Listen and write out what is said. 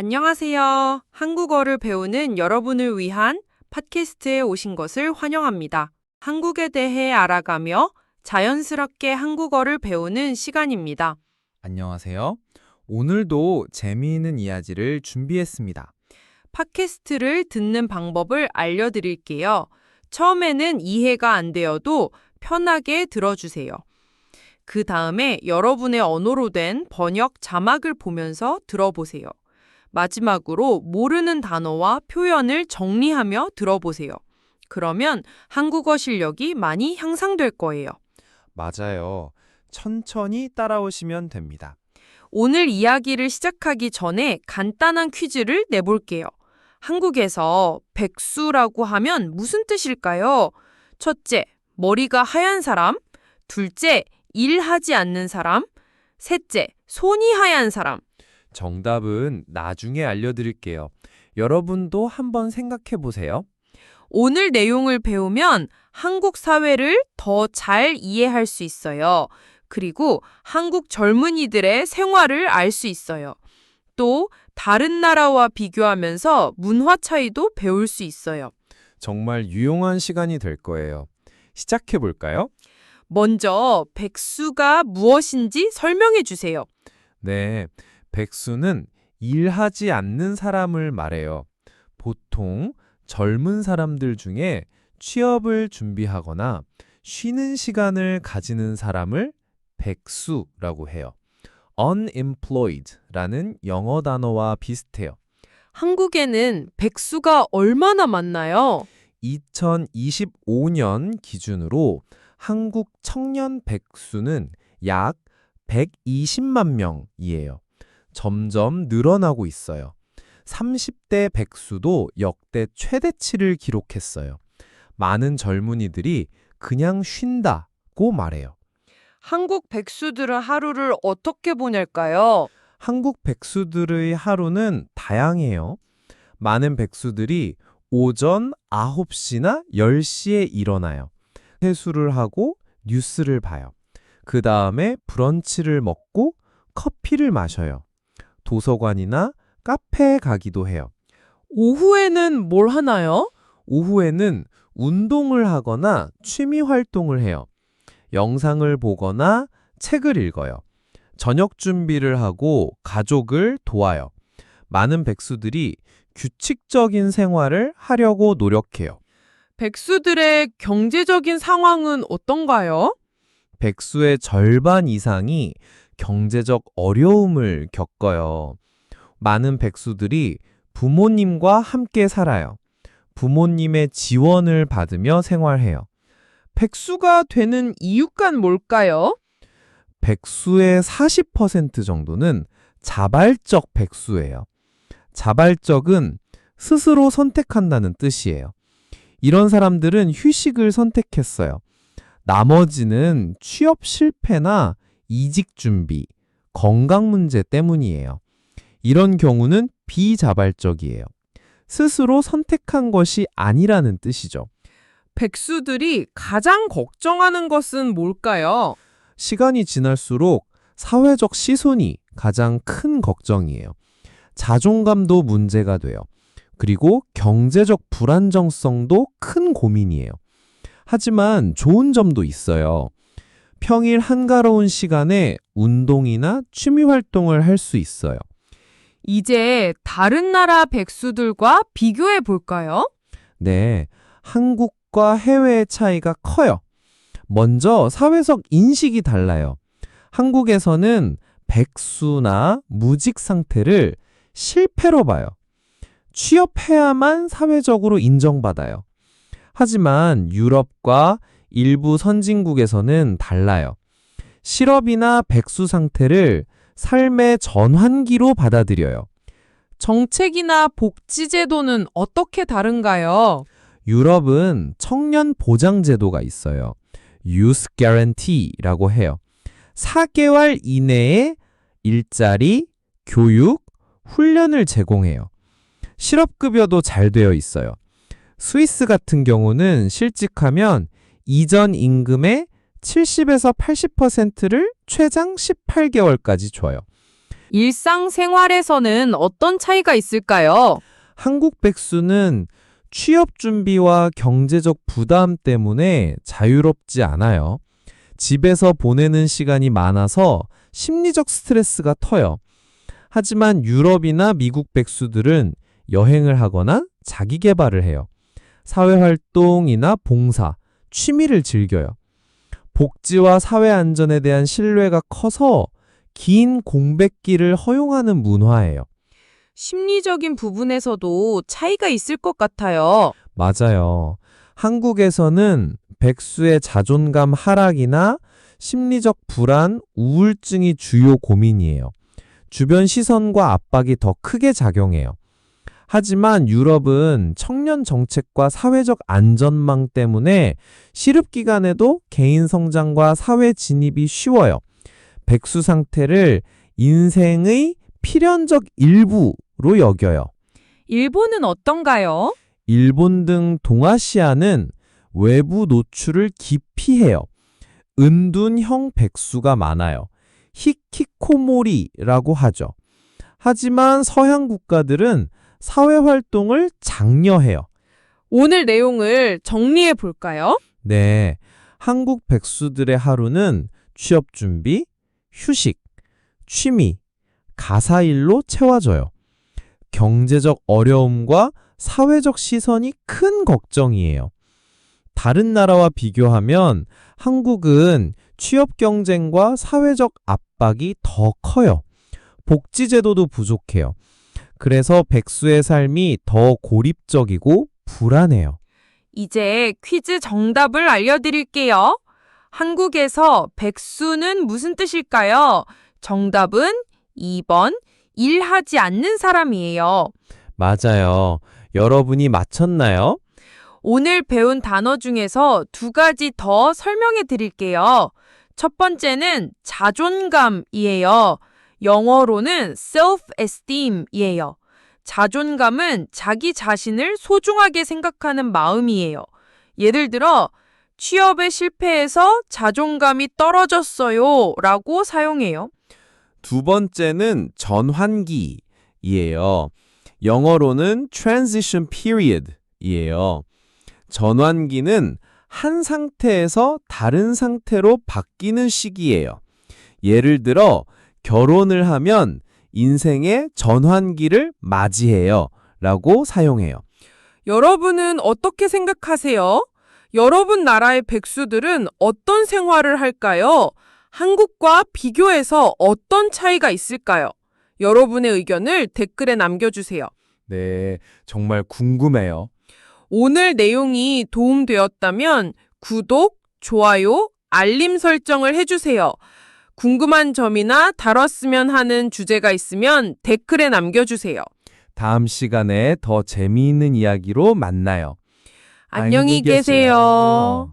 안녕하세요. 한국어를 배우는 여러분을 위한 팟캐스트에 오신 것을 환영합니다. 한국에 대해 알아가며 자연스럽게 한국어를 배우는 시간입니다. 안녕하세요. 오늘도 재미있는 이야기를 준비했습니다. 팟캐스트를 듣는 방법을 알려드릴게요. 처음에는 이해가 안 되어도 편하게 들어주세요. 그 다음에 여러분의 언어로 된 번역 자막을 보면서 들어보세요. 마지막으로 모르는 단어와 표현을 정리하며 들어보세요. 그러면 한국어 실력이 많이 향상될 거예요. 맞아요. 천천히 따라오시면 됩니다. 오늘 이야기를 시작하기 전에 간단한 퀴즈를 내볼게요. 한국에서 백수라고 하면 무슨 뜻일까요? 첫째, 머리가 하얀 사람. 둘째, 일하지 않는 사람. 셋째, 손이 하얀 사람. 정답은 나중에 알려드릴게요. 여러분도 한번 생각해 보세요. 오늘 내용을 배우면 한국 사회를 더 잘 이해할 수 있어요. 그리고 한국 젊은이들의 생활을 알 수 있어요. 또 다른 나라와 비교하면서 문화 차이도 배울 수 있어요. 정말 유용한 시간이 될 거예요. 시작해 볼까요? 먼저 백수가 무엇인지 설명해 주세요. 네, 백수는 일하지 않는 사람을 말해요. 보통 젊은 사람들 중에 취업을 준비하거나 쉬는 시간을 가지는 사람을 백수라고 해요. unemployed라는 영어 단어와 비슷해요. 한국에는 백수가 얼마나 많나요? 2025년 기준으로 한국 청년 백수는 약 120만 명이에요. 점점 늘어나고 있어요. 30대 백수도 역대 최대치를 기록했어요. 많은 젊은이들이 그냥 쉰다고 말해요. 한국 백수들은 하루를 어떻게 보낼까요? 한국 백수들의 하루는 다양해요. 많은 백수들이 오전 9시나 10시에 일어나요. 세수를 하고 뉴스를 봐요. 그 다음에 브런치를 먹고 커피를 마셔요. 도서관이나 카페에 가기도 해요. 오후에는 뭘 하나요? 오후에는 운동을 하거나 취미 활동을 해요. 영상을 보거나 책을 읽어요. 저녁 준비를 하고 가족을 도와요. 많은 백수들이 규칙적인 생활을 하려고 노력해요. 백수들의 경제적인 상황은 어떤가요? 백수의 절반 이상이 경제적 어려움을 겪어요. 많은 백수들이 부모님과 함께 살아요. 부모님의 지원을 받으며 생활해요. 백수가 되는 이유가 뭘까요? 백수의 40% 정도는 자발적 백수예요. 자발적은 스스로 선택한다는 뜻이에요. 이런 사람들은 휴식을 선택했어요. 나머지는 취업 실패나 이직 준비, 건강 문제 때문이에요. 이런 경우는 비자발적이에요. 스스로 선택한 것이 아니라는 뜻이죠. 백수들이 가장 걱정하는 것은 뭘까요? 시간이 지날수록 사회적 시선이 가장 큰 걱정이에요. 자존감도 문제가 돼요. 그리고 경제적 불안정성도 큰 고민이에요. 하지만 좋은 점도 있어요. 평일 한가로운 시간에 운동이나 취미 활동을 할 수 있어요. 이제 다른 나라 백수들과 비교해 볼까요? 네, 한국과 해외의 차이가 커요. 먼저 사회적 인식이 달라요. 한국에서는 백수나 무직 상태를 실패로 봐요. 취업해야만 사회적으로 인정받아요. 하지만 유럽과 일부 선진국에서는 달라요. 실업이나 백수 상태를 삶의 전환기로 받아들여요. 정책이나 복지제도는 어떻게 다른가요? 유럽은 청년 보장 제도가 있어요. Youth Guarantee라고 해요. 4개월 이내에 일자리, 교육, 훈련을 제공해요. 실업급여도 잘 되어 있어요. 스위스 같은 경우는 실직하면 이전 임금의 70에서 80%를 최장 18개월까지 줘요. 일상생활에서는 어떤 차이가 있을까요? 한국 백수는 취업 준비와 경제적 부담 때문에 자유롭지 않아요. 집에서 보내는 시간이 많아서 심리적 스트레스가 터요. 하지만 유럽이나 미국 백수들은 여행을 하거나 자기 개발을 해요. 사회활동이나 봉사, 취미를 즐겨요. 복지와 사회 안전에 대한 신뢰가 커서 긴 공백기를 허용하는 문화예요. 심리적인 부분에서도 차이가 있을 것 같아요. 맞아요. 한국에서는 백수의 자존감 하락이나 심리적 불안, 우울증이 주요 고민이에요. 주변 시선과 압박이 더 크게 작용해요. 하지만 유럽은 청년 정책과 사회적 안전망 때문에 실업 기간에도 개인 성장과 사회 진입이 쉬워요. 백수 상태를 인생의 필연적 일부로 여겨요. 일본은 어떤가요? 일본 등 동아시아는 외부 노출을 기피해요. 은둔형 백수가 많아요. 히키코모리라고 하죠. 하지만 서양 국가들은 사회활동을 장려해요. 오늘 내용을 정리해 볼까요? 네, 한국 백수들의 하루는 취업 준비, 휴식, 취미, 가사일로 채워져요. 경제적 어려움과 사회적 시선이 큰 걱정이에요. 다른 나라와 비교하면 한국은 취업 경쟁과 사회적 압박이 더 커요. 복지제도도 부족해요. 그래서 백수의 삶이 더 고립적이고 불안해요. 이제 퀴즈 정답을 알려드릴게요. 한국에서 백수는 무슨 뜻일까요? 정답은 2번, 일하지 않는 사람이에요. 맞아요. 여러분이 맞췄나요? 오늘 배운 단어 중에서 두 가지 더 설명해 드릴게요. 첫 번째는 자존감이에요. 영어로는 self-esteem이에요. 자존감은 자기 자신을 소중하게 생각하는 마음이에요. 예를 들어, 취업에 실패해서 자존감이 떨어졌어요 라고 사용해요. 두 번째는 전환기이에요. 영어로는 transition period이에요. 전환기는 한 상태에서 다른 상태로 바뀌는 시기예요. 예를 들어 결혼을 하면 인생의 전환기를 맞이해요 라고 사용해요. 여러분은 어떻게 생각하세요? 여러분 나라의 백수들은 어떤 생활을 할까요? 한국과 비교해서 어떤 차이가 있을까요? 여러분의 의견을 댓글에 남겨주세요. 네, 정말 궁금해요. 오늘 내용이 도움되었다면 구독, 좋아요, 알림 설정을 해주세요. 궁금한 점이나 다뤘으면 하는 주제가 있으면 댓글에 남겨주세요. 다음 시간에 더 재미있는 이야기로 만나요. 안녕히 계세요.